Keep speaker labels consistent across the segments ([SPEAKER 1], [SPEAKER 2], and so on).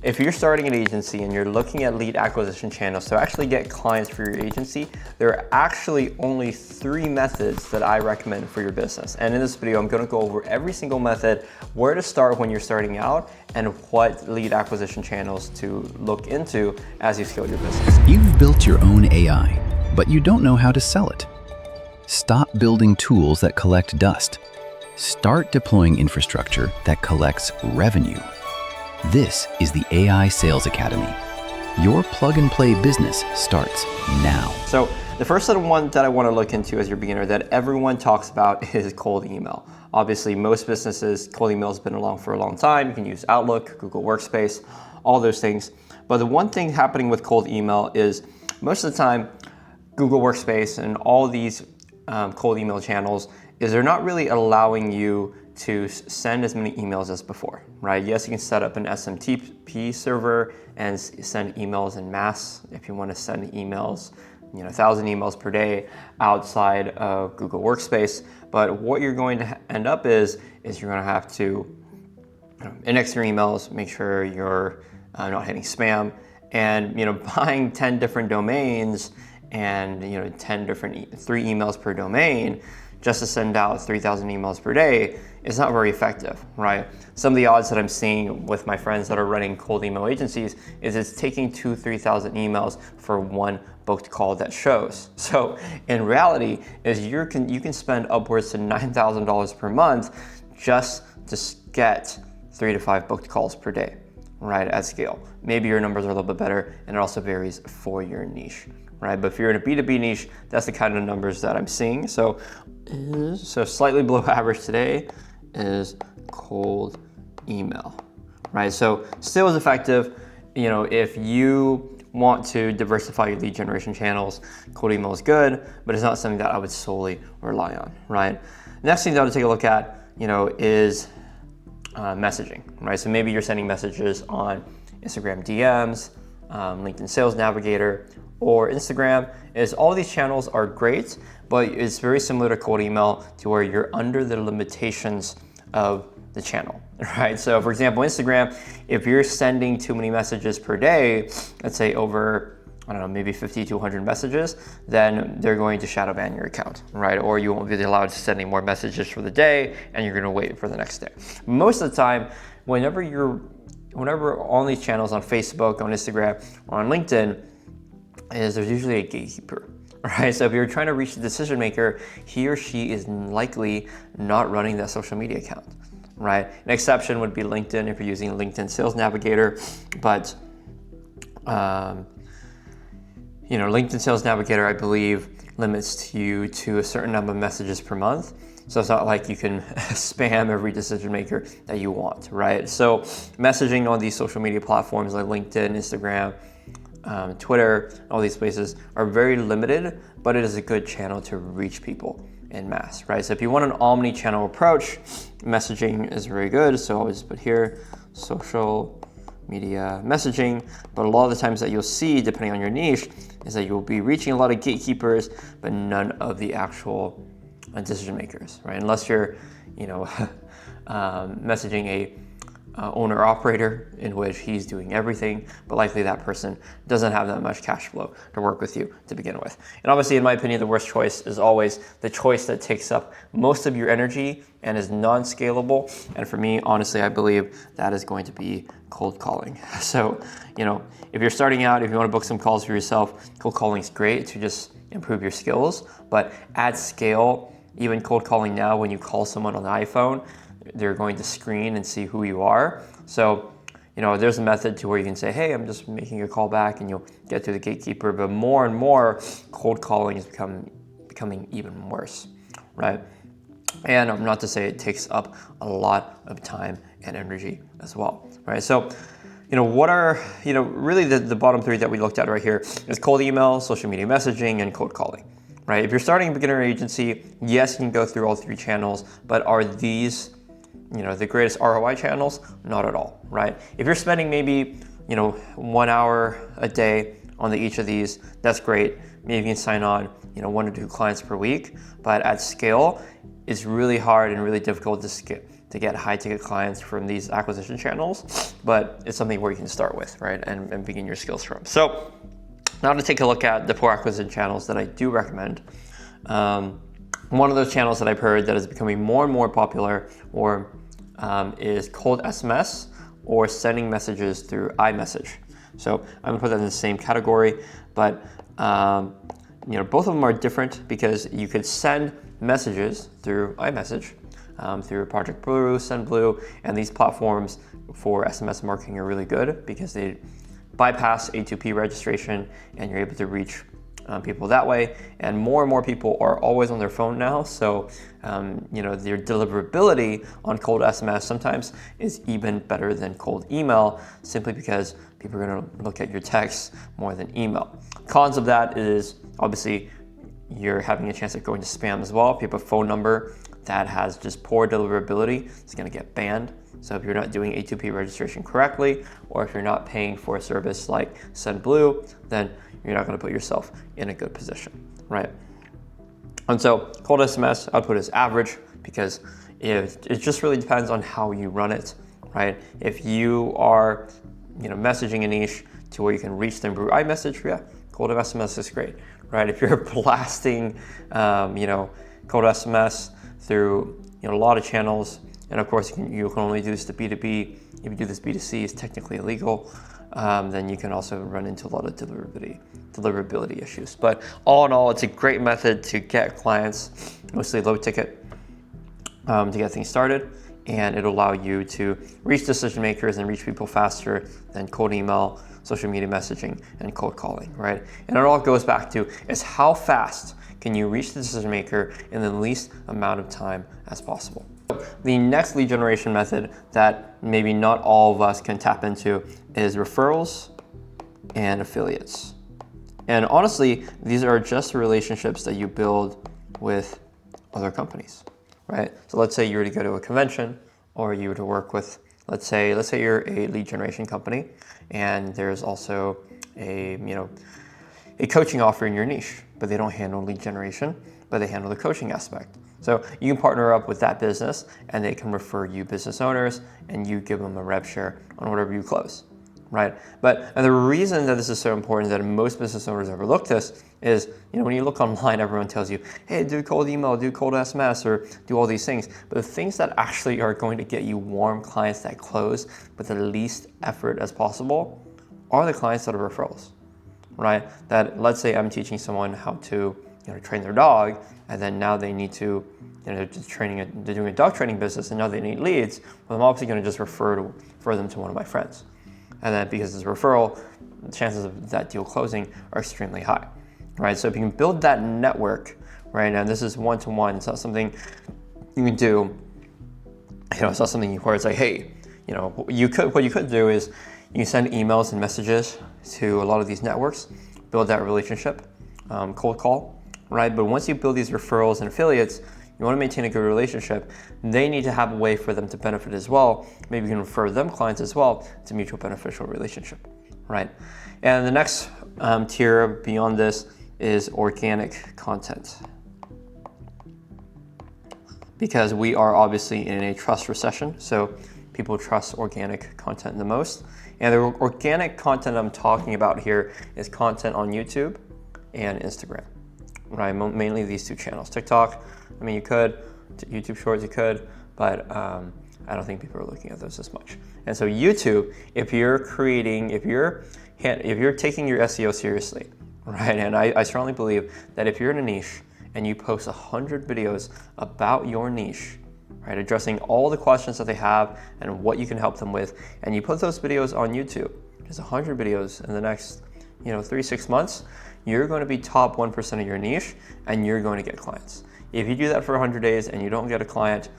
[SPEAKER 1] If you're starting an agency and you're looking at lead acquisition channels to actually get clients for your agency, there are actually only 3 methods that I recommend for your business. And in this video, I'm gonna go over every single method, where to start when you're starting out, and what lead acquisition channels to look into as you scale your business.
[SPEAKER 2] You've built your own AI, but you don't know how to sell it. Stop building tools that collect dust. Start deploying infrastructure that collects revenue. This is the AI Sales Academy. Your plug-and-play business starts now.
[SPEAKER 1] So the first one that I want to look into as your beginner that everyone talks about is cold email. Obviously, most businesses, cold email has been along for a long time. You can use Outlook, Google Workspace, all those things. But the one thing happening with cold email is most of the time, Google Workspace and all these cold email channels is they're not really allowing you to send as many emails as before, right? Yes, you can set up an SMTP server and send emails en masse if you want to send emails, 1,000 emails per day outside of Google Workspace. But what you're going to end up is you're going to have to index your emails, make sure you're not hitting spam, and buying 10 different domains and 3 emails per domain just to send out 3,000 emails per day is not very effective, right? Some of the odds that I'm seeing with my friends that are running cold email agencies is it's taking 2,000-3,000 emails for one booked call that shows. So in reality, is you can spend upwards to $9,000 per month just to get 3 to 5 booked calls per day, right, at scale. Maybe your numbers are a little bit better, and it also varies for your niche, right? But if you're in a B2B niche, that's the kind of numbers that I'm seeing. So slightly below average today is cold email, right? So still is effective. If you want to diversify your lead generation channels, cold email is good, but it's not something that I would solely rely on, right? Next thing that I would take a look at, is messaging, right? So maybe you're sending messages on Instagram DMs, LinkedIn Sales Navigator, or Instagram. Is all these channels are great, but it's very similar to cold email to where you're under the limitations of the channel, right? So for example, Instagram, if you're sending too many messages per day, let's say over, maybe 50 to 100 messages, then they're going to shadow ban your account, right? Or you won't be allowed to send any more messages for the day, and you're gonna wait for the next day. Most of the time, whenever on these channels on Facebook, on Instagram, or on LinkedIn, there's usually a gatekeeper, right? So if you're trying to reach the decision maker, he or she is likely not running that social media account, right? An exception would be LinkedIn if you're using LinkedIn Sales Navigator, but LinkedIn Sales Navigator, I believe, limits you to a certain number of messages per month. So it's not like you can spam every decision maker that you want, right? So messaging on these social media platforms like LinkedIn, Instagram, Twitter, all these places are very limited, but it is a good channel to reach people en masse, right? So if you want an omni-channel approach, messaging is very good. So I'll just put here, social media messaging. But a lot of the times that you'll see, depending on your niche, is that you'll be reaching a lot of gatekeepers, but none of the actual decision makers, right? Unless you're, messaging a owner operator in which he's doing everything, but likely that person doesn't have that much cash flow to work with you to begin with. And obviously, in my opinion, the worst choice is always the choice that takes up most of your energy and is non-scalable. And for me, honestly, I believe that is going to be cold calling. So, if you're starting out, if you want to book some calls for yourself, cold calling is great to just improve your skills. But at scale, even cold calling now, when you call someone on the iPhone, they're going to screen and see who you are. So, there's a method to where you can say, hey, I'm just making a call back, and you'll get to the gatekeeper. But more and more, cold calling is becoming even worse, right? And not to say it takes up a lot of time and energy as well, right? So, what are, really the bottom 3 that we looked at right here is cold email, social media messaging, and cold calling, right? If you're starting a beginner agency, yes, you can go through all 3 channels, but are these the greatest ROI channels? Not at all, right? If you're spending maybe, 1 hour a day on each of these, that's great. Maybe you can sign on, 1 to 2 clients per week, but at scale, it's really hard and really difficult to get high ticket clients from these acquisition channels, but it's something where you can start with, right? And begin your skills from. So now to take a look at the 4 acquisition channels that I do recommend. One of those channels that I've heard that is becoming more and more popular is cold SMS or sending messages through iMessage. So I'm gonna put that in the same category, but both of them are different because you could send messages through iMessage, through Project Blue, SendBlue, and these platforms for SMS marketing are really good because they bypass A2P registration and you're able to reach people that way. And more people are always on their phone now, so their deliverability on cold SMS sometimes is even better than cold email, simply because people are going to look at your texts more than email. Cons of that is obviously you're having a chance of going to spam as well. If you have a phone number that has just poor deliverability, it's going to get banned. So if you're not doing A2P registration correctly, or if you're not paying for a service like SendBlue, then you're not going to put yourself in a good position, right? And so cold SMS, I'd put as average, because it just really depends on how you run it, right? If you are messaging a niche to where you can reach them through iMessage, yeah, cold SMS is great, right? If you're blasting, cold SMS through a lot of channels, and of course you can only do this to B2B. If you do this B2C, it's technically illegal. Then you can also run into a lot of deliverability issues. But all in all, it's a great method to get clients, mostly low ticket, to get things started, and it'll allow you to reach decision makers and reach people faster than cold email, social media messaging, and cold calling, right? And it all goes back to is how fast can you reach the decision maker in the least amount of time as possible. The next lead generation method that maybe not all of us can tap into is referrals and affiliates. And honestly, these are just relationships that you build with other companies, right? So let's say you were to go to a convention, or you were to work with, let's say you're a lead generation company, and there's also a coaching offer in your niche, but they don't handle lead generation, but they handle the coaching aspect. So you can partner up with that business, and they can refer you business owners, and you give them a rev share on whatever you close, right? And the reason that this is so important, that most business owners overlook this, is when you look online, everyone tells you, hey, do cold email, do cold SMS, or do all these things. But the things that actually are going to get you warm clients that close with the least effort as possible are the clients that are referrals, right? That, let's say I'm teaching someone how to train their dog, and then now they need to, they're doing a dog training business, and now they need leads. Well, I'm obviously going to just refer them to one of my friends. And then because it's a referral, the chances of that deal closing are extremely high, right? So if you can build that network, right, and this is one-to-one, it's not something you can do, it's not something where it's like, hey, what you could do is you can send emails and messages to a lot of these networks, build that relationship, cold call, right? But once you build these referrals and affiliates, you want to maintain a good relationship. They need to have a way for them to benefit as well. Maybe you can refer them clients as well. It's a mutual beneficial relationship, right? And the next tier beyond this is organic content. Because we are obviously in a trust recession, so people trust organic content the most. And the organic content I'm talking about here is content on YouTube and Instagram, right? Mainly these 2 channels. TikTok, you could, YouTube Shorts you could, but I don't think people are looking at those as much. And so YouTube, if you're taking your SEO seriously, right? And I strongly believe that if you're in a niche and you post 100 videos about your niche, right, addressing all the questions that they have and what you can help them with, and you put those videos on YouTube, there's 100 videos in the next 3-6 months, you're going to be top 1% of your niche, and you're going to get clients. If you do that for 100 days and you don't get a client,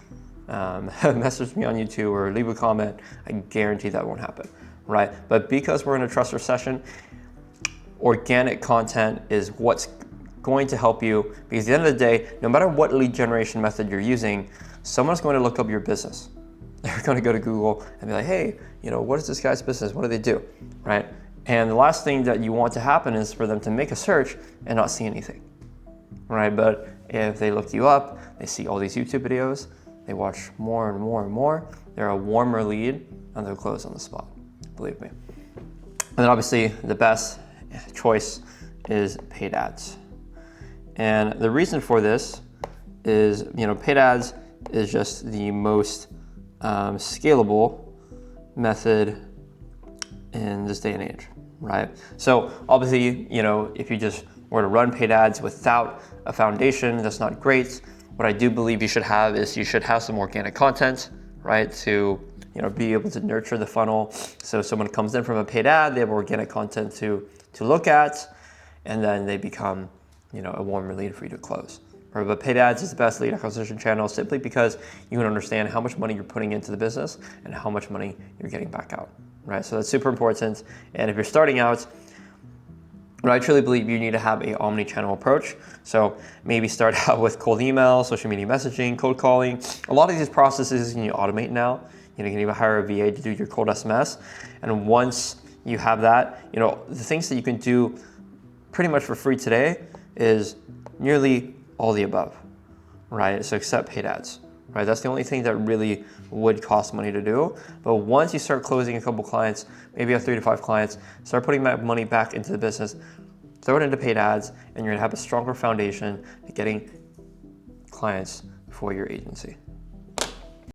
[SPEAKER 1] message me on YouTube or leave a comment. I guarantee that won't happen, right? But because we're in a trust recession, organic content is what's going to help you, because at the end of the day, no matter what lead generation method you're using, someone's going to look up your business. They're going to go to Google and be like, hey, what is this guy's business? What do they do, right? And the last thing that you want to happen is for them to make a search and not see anything, right? But if they look you up, they see all these YouTube videos, they watch more and more and more, they're a warmer lead, and they'll close on the spot, believe me. And then obviously the best choice is paid ads. And the reason for this is, paid ads is just the most scalable method in this day and age, right? So obviously, if you just were to run paid ads without a foundation, that's not great. What I do believe you should have is you should have some organic content, right? To be able to nurture the funnel. So someone comes in from a paid ad, they have organic content to look at, and then they become, a warmer lead for you to close. Right? But paid ads is the best lead acquisition channel simply because you can understand how much money you're putting into the business and how much money you're getting back out, right? So that's super important. And if you're starting out, I truly believe you need to have an omni-channel approach. So maybe start out with cold email, social media messaging, cold calling. A lot of these processes you can automate now. You can even hire a VA to do your cold SMS. And once you have that, the things that you can do pretty much for free today is nearly all the above, right? So except paid ads, right? That's the only thing that really would cost money to do. But once you start closing a couple clients, maybe you have 3 to 5 clients, start putting that money back into the business, throw it into paid ads, and you're gonna have a stronger foundation to getting clients for your agency.